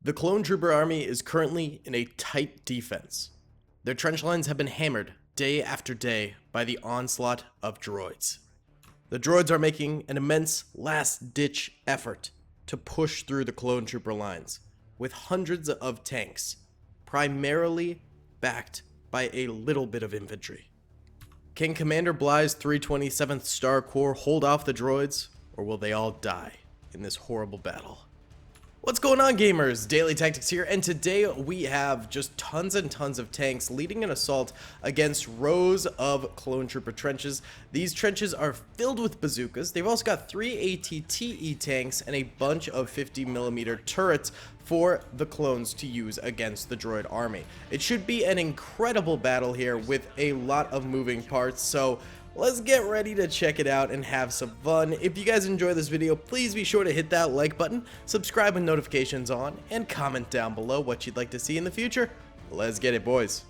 The clone trooper army is currently in a tight defense. Their trench lines have been hammered day after day by the onslaught of droids. The droids are making an immense last-ditch effort to push through the clone trooper lines, with hundreds of tanks, primarily backed by a little bit of infantry. Can Commander Bly's 327th Star Corps hold off the droids, or will they all die in this horrible battle? What's going on, gamers? Daily Tactics here, and today we have just tons and tons of tanks leading an assault against rows of clone trooper trenches. These trenches are filled with bazookas. They've also got 3 ATTE tanks and a bunch of 50mm turrets for the clones to use against the droid army. It should be an incredible battle here with a lot of moving parts, so let's get ready to check it out and have some fun. If you guys enjoy this video, please be sure to hit that like button, subscribe with notifications on, and comment down below what you'd like to see in the future. Let's get it, boys.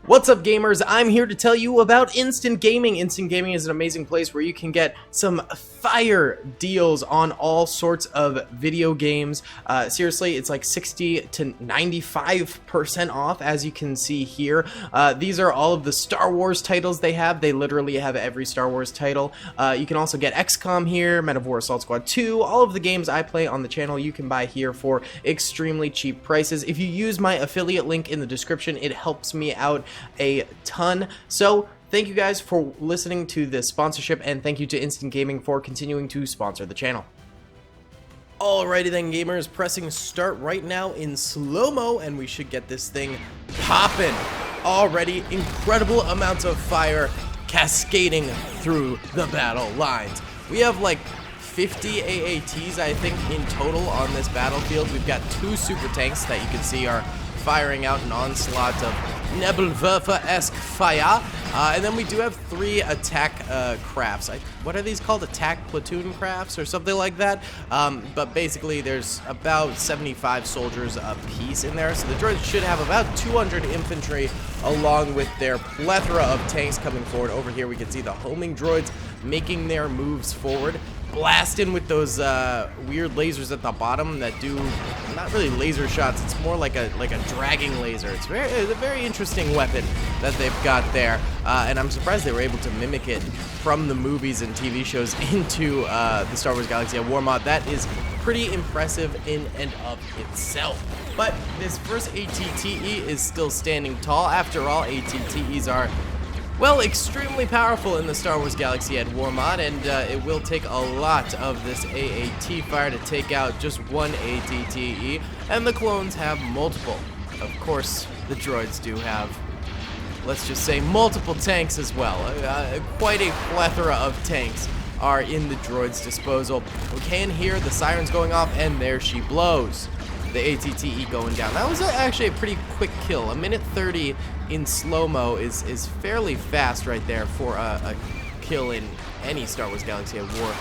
What's up, gamers? I'm here to tell you about Instant Gaming. Instant Gaming is an amazing place where you can get some fire deals on all sorts of video games. Seriously, it's like 60 to 95% off, as you can see here. These are all of the Star Wars titles they have. They literally have every Star Wars title. You can also get XCOM here, Men of War Assault Squad 2. All of the games I play on the channel you can buy here for extremely cheap prices. If you use my affiliate link in the description, it helps me out a ton. So thank you guys for listening to this sponsorship, and thank you to Instant Gaming for continuing to sponsor the channel. Alrighty then, gamers, pressing start right now in slow-mo, and we should get this thing popping. Already incredible amounts of fire cascading through the battle lines. We have like 50 AATs, I think, in total on this battlefield. We've got 2 super tanks that you can see are firing out an onslaught of Nebelwerfer-esque fire, and then we do have 3 attack crafts. What are these called? Attack platoon crafts or something like that? But basically there's about 75 soldiers a piece in there, so the droids should have about 200 infantry along with their plethora of tanks coming forward. Over here we can see the homing droids making their moves forward, blasting with those weird lasers at the bottom that do not really laser shots. It's more like a dragging laser. It's a very interesting weapon that they've got there, and I'm surprised they were able to mimic it from the movies and TV shows into the Star Wars Galaxy at War mod. That is pretty impressive in and of itself. But this first ATTE is still standing tall. After all, ATTEs are, well, extremely powerful in the Star Wars Galaxy at War mod, and it will take a lot of this AAT fire to take out just one ATTE, and the clones have multiple. Of course, the droids do have, let's just say, multiple tanks as well. Quite a plethora of tanks are in the droid's disposal. We can hear the sirens going off, and there she blows. The ATTE going down. That was actually a pretty quick kill. 1:30 in slow-mo is fairly fast right there for a kill in any Star Wars Galaxy at War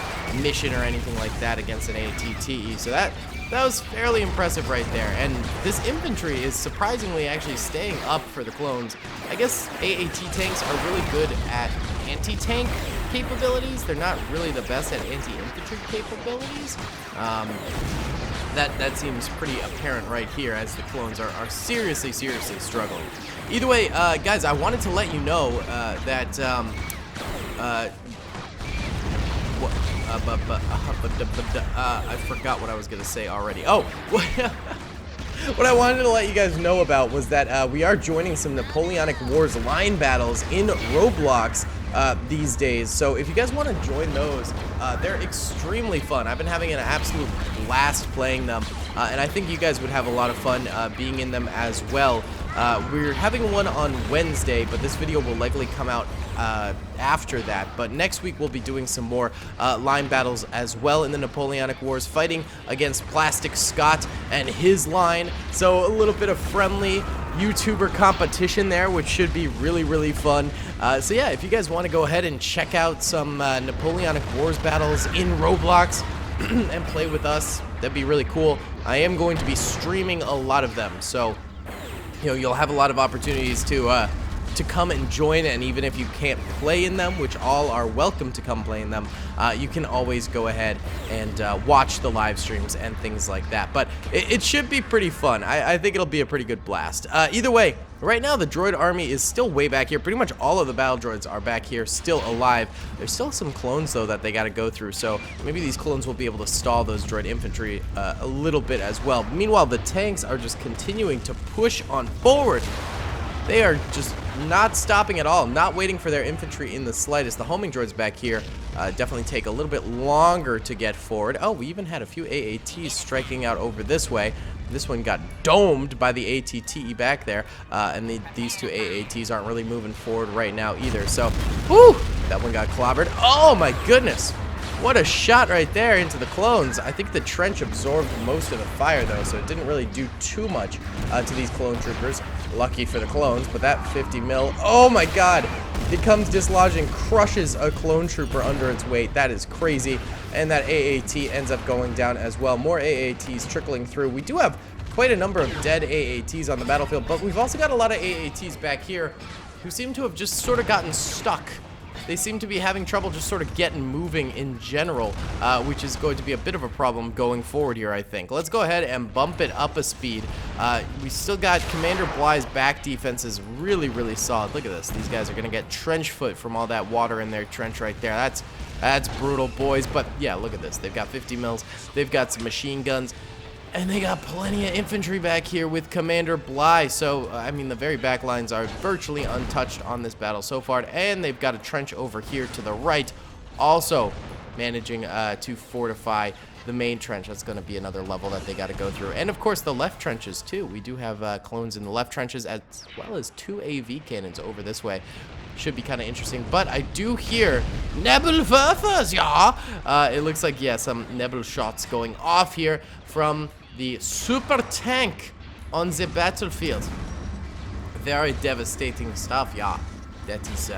mission or anything like that against an ATTE. So that was fairly impressive right there. And this infantry is surprisingly actually staying up for the clones. I guess AAT tanks are really good at anti-tank capabilities. They're not really the best at anti-infantry capabilities. That seems pretty apparent right here, as the clones are seriously struggling. Either way, guys, I wanted to let you know that I forgot what I was gonna say already. Oh, what I wanted to let you guys know about was that we are joining some Napoleonic Wars line battles in Roblox these days. So if you guys want to join those, they're extremely fun. I've been having an absolute blast playing them, and I think you guys would have a lot of fun being in them as well. We're having one on Wednesday, but this video will likely come out after that. But next week we'll be doing some more line battles as well in the Napoleonic Wars, fighting against Plastic Scott and his line. So a little bit of friendly YouTuber competition there, which should be really fun. So yeah, if you guys want to go ahead and check out some Napoleonic Wars battles in Roblox and play with us, that'd be really cool. I am going to be streaming a lot of them, so you know, you'll have a lot of opportunities to to come and join, and even if you can't play in them, which all are welcome to come play in them, you can always go ahead and watch the live streams and things like that. But it should be pretty fun. I think it'll be a pretty good blast. Either way, right now the droid army is still way back here. Pretty much all of the battle droids are back here, still alive. There's still some clones though that they got to go through, so maybe these clones will be able to stall those droid infantry a little bit as well. Meanwhile, the tanks are just continuing to push on forward. They are just not stopping at all, not waiting for their infantry in the slightest. The homing droids back here definitely take a little bit longer to get forward. Oh, we even had a few AATs striking out over this way. This one got domed by the ATTE back there, and these two AATs aren't really moving forward right now either. So, whew, that one got clobbered. Oh my goodness. What a shot right there into the clones. I think the trench absorbed most of the fire though, so it didn't really do too much to these clone troopers. Lucky for the clones, but that 50 mil, oh my god, it comes dislodging, crushes a clone trooper under its weight. That is crazy. And that AAT ends up going down as well. More AATs trickling through. We do have quite a number of dead AATs on the battlefield, but we've also got a lot of AATs back here who seem to have just sort of gotten stuck. They seem to be having trouble just sort of getting moving in general, which is going to be a bit of a problem going forward here, I think. Let's go ahead and bump it up a speed. We still got Commander Bly's back defense is really, really solid. Look at this. These guys are going to get trench foot from all that water in their trench right there. That's brutal, boys. But yeah, look at this. They've got 50 mils. They've got some machine guns. And they got plenty of infantry back here with Commander Bly. So, I mean, the very back lines are virtually untouched on this battle so far. And they've got a trench over here to the right, also managing to fortify the main trench. That's going to be another level that they got to go through. And, of course, the left trenches, too. We do have clones in the left trenches, as well as 2 AV cannons over this way. Should be kind of interesting, but I do hear Nebelwerfers, yeah. It looks like, yeah, some Nebel shots going off here from the super tank on the battlefield. Very devastating stuff, yeah. That is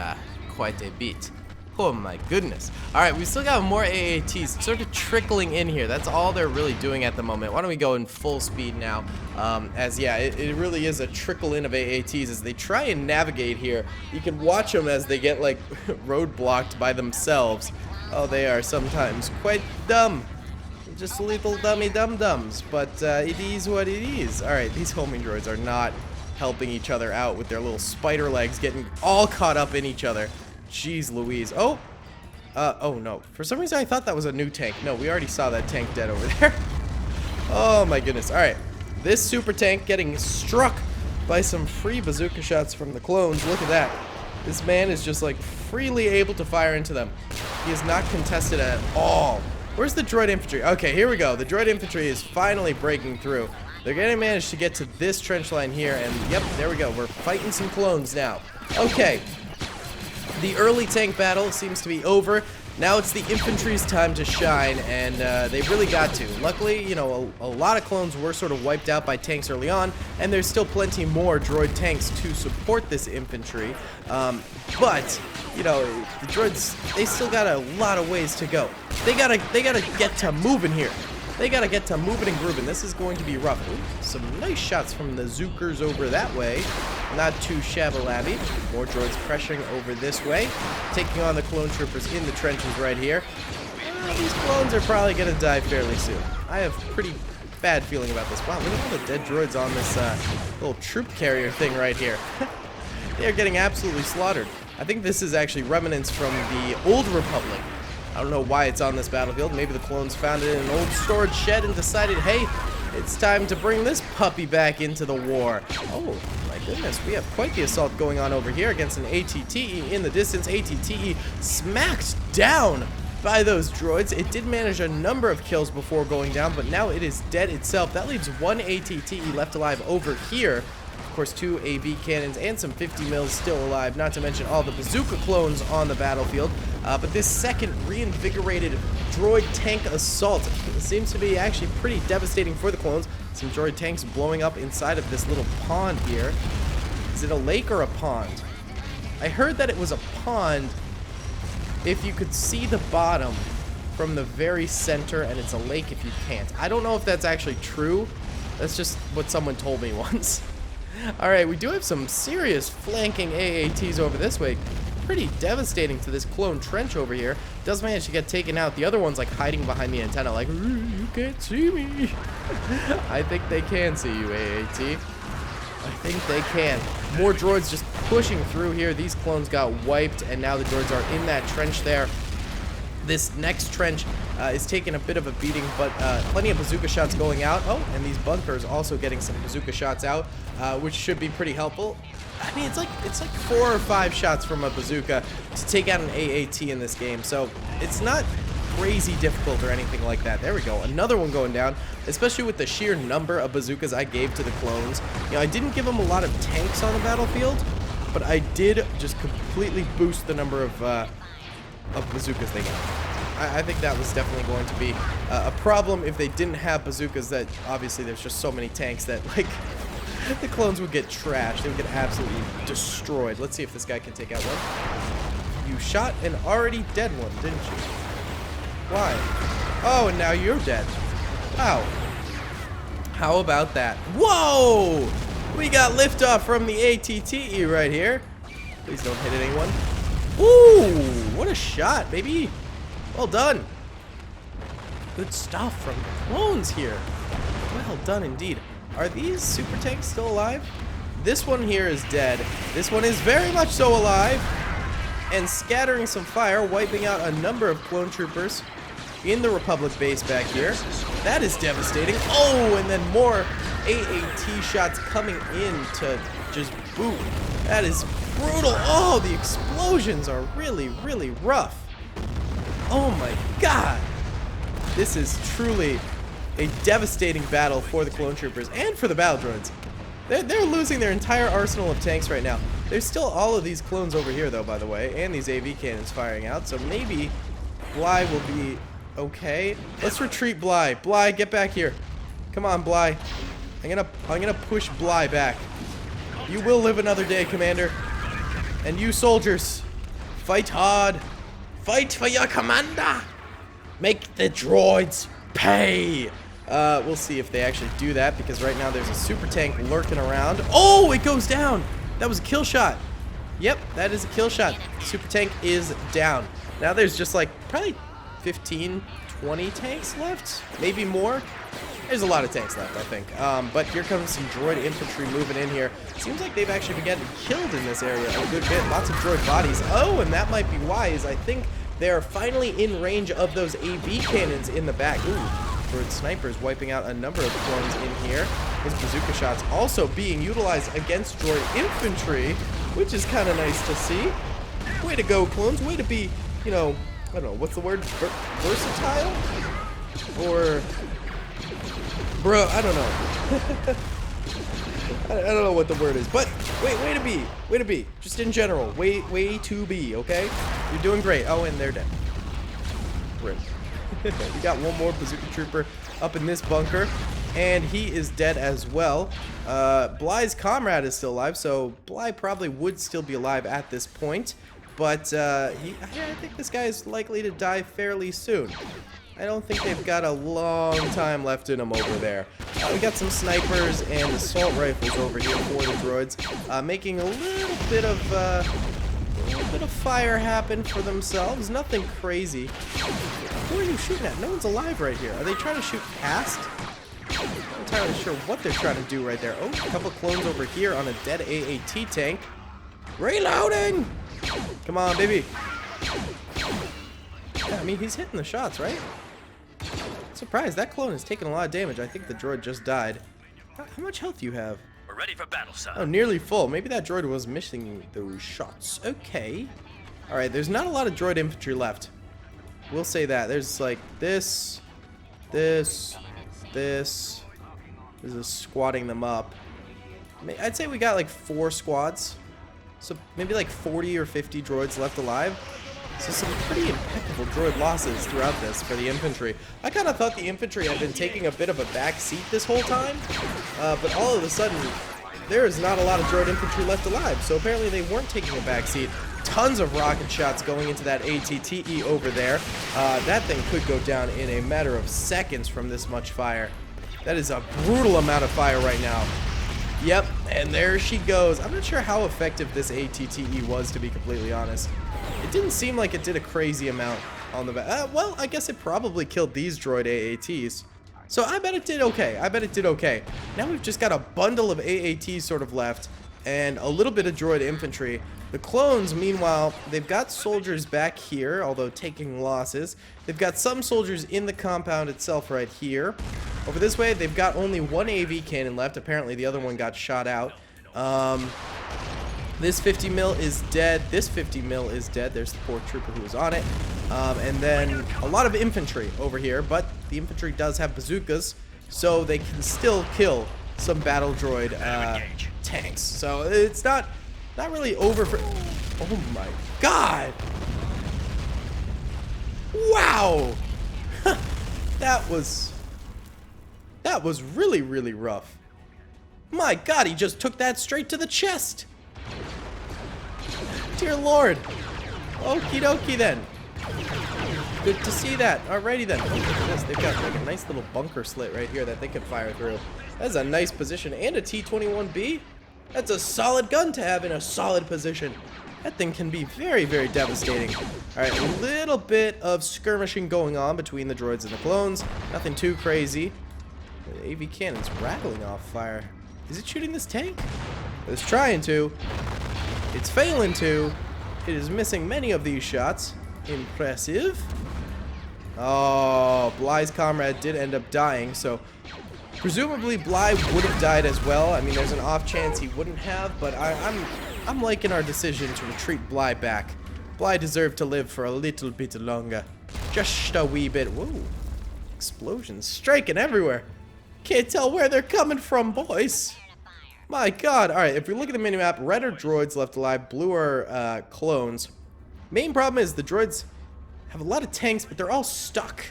quite a bit. Oh my goodness. Alright, we still got more AATs sort of trickling in here. That's all they're really doing at the moment. Why don't we go in full speed now? As yeah, it really is a trickle in of AATs as they try and navigate here. You can watch them as they get like roadblocked by themselves. Oh, they are sometimes quite dumb. Just little dummy dum-dums, but it is what it is. Alright, these homing droids are not helping each other out with their little spider legs getting all caught up in each other. Jeez Louise. Oh! Oh no. For some reason I thought that was a new tank. No, we already saw that tank dead over there. Oh my goodness. Alright. This super tank getting struck by some free bazooka shots from the clones. Look at that. This man is just like freely able to fire into them. He is not contested at all. Where's the droid infantry? Okay, here we go. The droid infantry is finally breaking through. They're going to manage to get to this trench line here, and yep, there we go. We're fighting some clones now. Okay. The early tank battle seems to be over. Now it's the infantry's time to shine, and they really got to. Luckily, you know, a lot of clones were sort of wiped out by tanks early on, and there's still plenty more droid tanks to support this infantry. But, you know, the droids, they still got a lot of ways to go. They gotta get to moving here. They gotta get to moving and grooving. This is going to be rough. Ooh, some nice shots from the Zookers over that way. Not too shabby-labby. More droids pressuring over this way. Taking on the clone troopers in the trenches right here. These clones are probably gonna die fairly soon. I have a pretty bad feeling about this. Wow, look at all the dead droids on this little troop carrier thing right here. They are getting absolutely slaughtered. I think this is actually remnants from the Old Republic. I don't know why it's on this battlefield. Maybe the clones found it in an old storage shed and decided, hey, it's time to bring this puppy back into the war. Oh, my goodness. We have quite the assault going on over here against an ATTE in the distance. ATTE smacked down by those droids. It did manage a number of kills before going down, but now it is dead itself. That leaves one ATTE left alive over here. Of course, 2 AV cannons and some 50 mils still alive, not to mention all the bazooka clones on the battlefield. But this second reinvigorated droid tank assault seems to be actually pretty devastating for the clones. Some droid tanks blowing up inside of this little pond here. Is it a lake or a pond? I heard that it was a pond if you could see the bottom from the very center, and it's a lake if you can't. I don't know if that's actually true. That's just what someone told me once. Alright, we do have some serious flanking AATs over this way. Pretty devastating to this clone trench over here. Does manage to get taken out. The other one's like hiding behind the antenna like, you can't see me. I think they can see you, AAT. I think they can. More droids just pushing through here. These clones got wiped, and now the droids are in that trench there. This next trench is taking a bit of a beating, but plenty of bazooka shots going out. Oh, and these bunkers also getting some bazooka shots out, which should be pretty helpful. I mean, it's like 4 or 5 shots from a bazooka to take out an AAT in this game, so it's not crazy difficult or anything like that. There we go, another one going down, especially with the sheer number of bazookas I gave to the clones. You know, I didn't give them a lot of tanks on the battlefield, but I did just completely boost the number of bazookas they got. I think that was definitely going to be a problem if they didn't have bazookas. That obviously there's just so many tanks that, like, the clones would get trashed. They would get absolutely destroyed. Let's see if this guy can take out one. You shot an already dead one, didn't you? Why? Oh, and now you're dead. Wow. How about that? Whoa! We got liftoff from the ATTE right here. Please don't hit anyone. Ooh, what a shot, baby. Well done. Good stuff from the clones here. Well done indeed. Are these super tanks still alive? This one here is dead. This one is very much so alive. And scattering some fire, wiping out a number of clone troopers in the Republic base back here. That is devastating. Oh, and then more AAT shots coming in to just boot. That is brutal. Oh, the explosions are really, really rough. Oh my god. This is truly a devastating battle for the clone troopers and for the battle droids. They're losing their entire arsenal of tanks right now. There's still all of these clones over here, though, by the way, and these AV cannons firing out, so maybe Bly will be okay. Let's retreat Bly. Bly, get back here. Come on, Bly. I'm gonna push Bly back. You will live another day, Commander. And you soldiers, fight hard. Fight for your commander. Make the droids pay. We'll see if they actually do that, because right now there's a super tank lurking around. Oh, it goes down. That was a kill shot. Yep, that is a kill shot. Super tank is down. Now there's just like probably 15, 20 tanks left, maybe more. There's a lot of tanks left, I think. But here comes some droid infantry moving in here. Seems like they've actually been getting killed in this area a good bit. Lots of droid bodies. Oh, and that might be wise. I think they're finally in range of those AV cannons in the back. Ooh, droid snipers wiping out a number of clones in here. His bazooka shots also being utilized against droid infantry, which is kind of nice to see. Way to go, clones. Way to be, you know, I don't know, what's the word? Versatile? Or... bro, I don't know. I don't know what the word is, but way to be, just in general, way to be, okay? You're doing great. Oh, and they're dead. Rip. We got one more bazooka trooper up in this bunker, and he is dead as well. Bly's comrade is still alive, so Bly probably would still be alive at this point, but I think this guy is likely to die fairly soon. I don't think they've got a long time left in them over there. We got some snipers and assault rifles over here for the droids, making a little bit of fire happen for themselves. Nothing crazy. Who are you shooting at? No one's alive right here. Are they trying to shoot past? I'm not entirely sure what they're trying to do right there. Oh, a couple clones over here on a dead AAT tank. Reloading! Come on, baby. Yeah, I mean, he's hitting the shots, right? Surprised, that clone is taking a lot of damage. I think the droid just died. How much health do you have? We're ready for battle, son. Oh, nearly full. Maybe that droid was missing those shots. Okay. Alright, there's not a lot of droid infantry left. We'll say that. There's like this is squatting them up. I'd say we got like 4 squads. So maybe like 40 or 50 droids left alive. So some pretty impeccable droid losses throughout this for the infantry. I kind of thought the infantry had been taking a bit of a back seat this whole time, but all of a sudden, there is not a lot of droid infantry left alive, so apparently they weren't taking a back seat. Tons of rocket shots going into that ATTE over there. That thing could go down in a matter of seconds from this much fire. That is a brutal amount of fire right now. Yep, and there she goes. I'm not sure how effective this ATTE was, to be completely honest. It didn't seem like it did a crazy amount on the back. Well, I guess it probably killed these droid AATs. So I bet it did okay. I bet it did okay. Now we've just got a bundle of AATs sort of left and a little bit of droid infantry. The clones, meanwhile, they've got soldiers back here, although taking losses. They've got some soldiers in the compound itself right here. Over this way, they've got only one AV cannon left. Apparently, the other one got shot out. This 50 mil is dead. This 50 mil is dead. There's the poor trooper who was on it. And then a lot of infantry over here, but the infantry does have bazookas, so they can still kill some battle droid tanks. So it's not really over for... Oh my god! Wow! That was really, really rough. My god, he just took that straight to the chest! Dear lord! Okie dokie then. Good to see that. Alrighty then. Oh, look at this. They've got like a nice little bunker slit right here that they can fire through. That's a nice position. And a T-21B. That's a solid gun to have in a solid position. That thing can be very, very devastating. Alright, a little bit of skirmishing going on between the droids and the clones. Nothing too crazy. The AV cannon's rattling off fire. Is it shooting this tank? It's trying to. It's failing to. It is missing many of these shots. Impressive. Oh, Bly's comrade did end up dying, so presumably Bly would have died as well. I mean, there's an off chance he wouldn't have, but I'm liking our decision to retreat Bly back. Bly deserved to live for a little bit longer. Just a wee bit. Whoa. Explosions striking everywhere. Can't tell where they're coming from, boys. My god. Alright, if we look at the minimap, red are droids left alive, blue are clones. Main problem is the droids have a lot of tanks, but they're all stuck.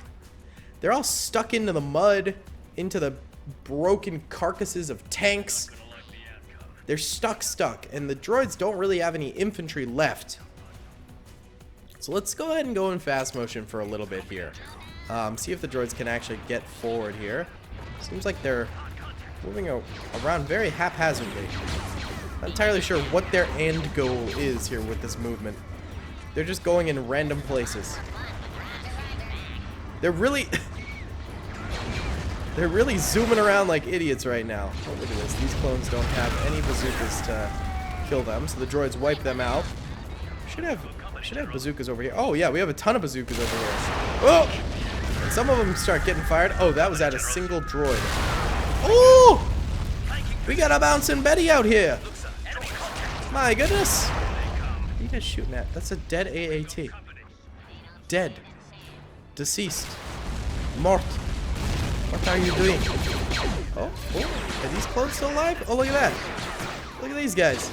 They're all stuck into the mud, into the broken carcasses of tanks. They're stuck, and the droids don't really have any infantry left. So let's go ahead and go in fast motion for a little bit here. See if the droids can actually get forward here. Seems like they're moving around very haphazardly. Not entirely sure what their end goal is here with this movement. They're just going in random places. They're really... They're really zooming around like idiots right now. Oh, look at this. These clones don't have any bazookas to kill them, so the droids wipe them out. Should have bazookas over here. Oh, yeah, we have a ton of bazookas over here. Oh! And some of them start getting fired. Oh, that was at a single droid. Oh! We got a bouncing Betty out here. My goodness. What are you guys shooting at? That's a dead AAT. Dead. Deceased. Mort. What are you doing? Oh, are these clones still alive? Oh, look at that. Look at these guys.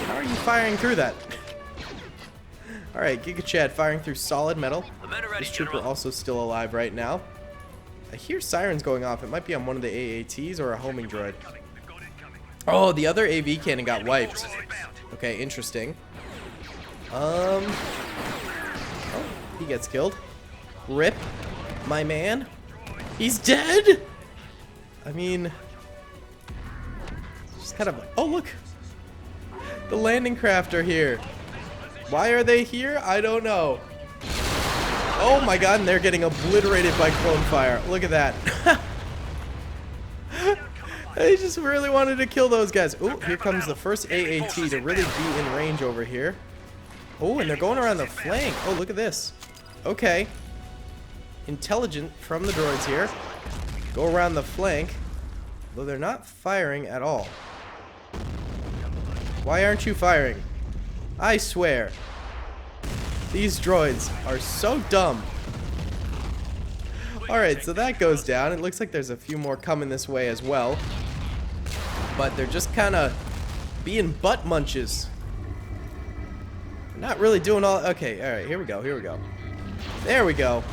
How are you firing through that? Alright, Giga Chad firing through solid metal. This trooper also still alive right now. I hear sirens going off. It might be on one of the AATs or a homing droid. Oh, the other AV cannon got wiped. Okay, interesting. Oh, he gets killed. Rip, my man. He's dead? I mean... Just kind of... Oh, look! The landing craft are here. Why are they here? I don't know. Oh my god, and they're getting obliterated by clone fire. Look at that. I just really wanted to kill those guys. Oh, here comes the first AAT to really be in range over here. Oh, and they're going around the flank. Oh, look at this. Okay. Intelligent from the droids here. Go around the flank. Though they're not firing at all. Why aren't you firing? I swear. These droids are so dumb. Alright, so that goes down. It looks like there's a few more coming this way as well. But they're just kind of being butt munches. Not really doing all... Okay, alright, here we go, here we go. There we go.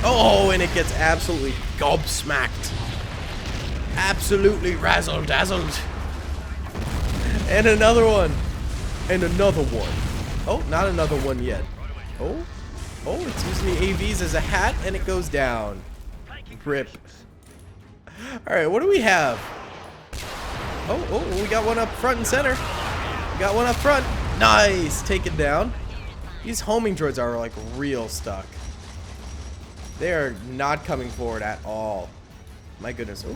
Oh, and it gets absolutely gobsmacked. Absolutely razzle-dazzled. And another one. And another one. Oh, not another one yet. Oh, it's using the AVs as a hat, and it goes down. Rip. Alright, what do we have? We got one up front and center. We got one up front. Nice, taken down. These homing droids are like real stuck. They are not coming forward at all. My goodness. Oh,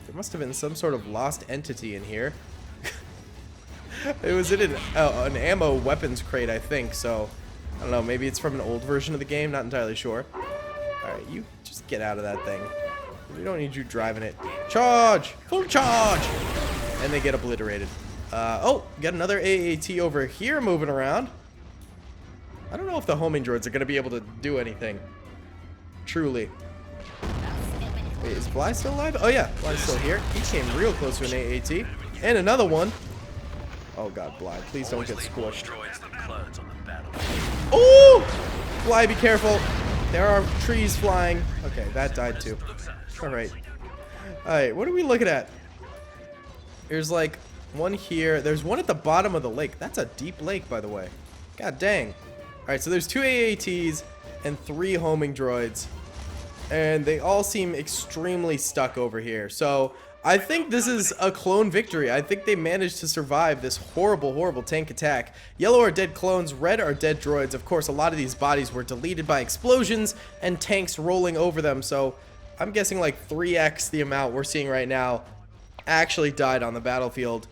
there must have been some sort of lost entity in here. It was in an ammo weapons crate, I think. So, I don't know. Maybe it's from an old version of the game. Not entirely sure. Alright, you just get out of that thing. We don't need you driving it. Charge! Full charge! And they get obliterated. Oh, got another AAT over here moving around. I don't know if the homing droids are going to be able to do anything. Truly. Wait, is Bly still alive? Oh yeah, Bly's still here. He came real close to an AAT. And another one. Oh god, Bly, please don't get squished. Oh! Bly, be careful. There are trees flying. Okay, that died too. Alright. Alright, what are we looking at? There's like one here. There's one at the bottom of the lake. That's a deep lake, by the way. God dang. Alright, so there's 2 AATs and 3 homing droids. And they all seem extremely stuck over here. So, I think this is a clone victory. I think they managed to survive this horrible, horrible tank attack. Yellow are dead clones, red are dead droids. Of course, a lot of these bodies were deleted by explosions and tanks rolling over them. So, I'm guessing like 3x the amount we're seeing right now actually died on the battlefield.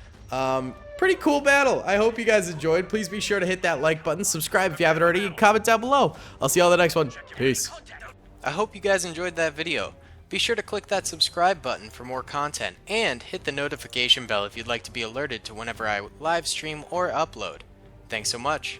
Pretty cool battle. I hope you guys enjoyed. Please be sure to hit that like button, subscribe if you haven't already, and comment down below. I'll see you all in the next one. Peace. I hope you guys enjoyed that video. Be sure to click that subscribe button for more content, and hit the notification bell if you'd like to be alerted to whenever I live stream or upload. Thanks so much.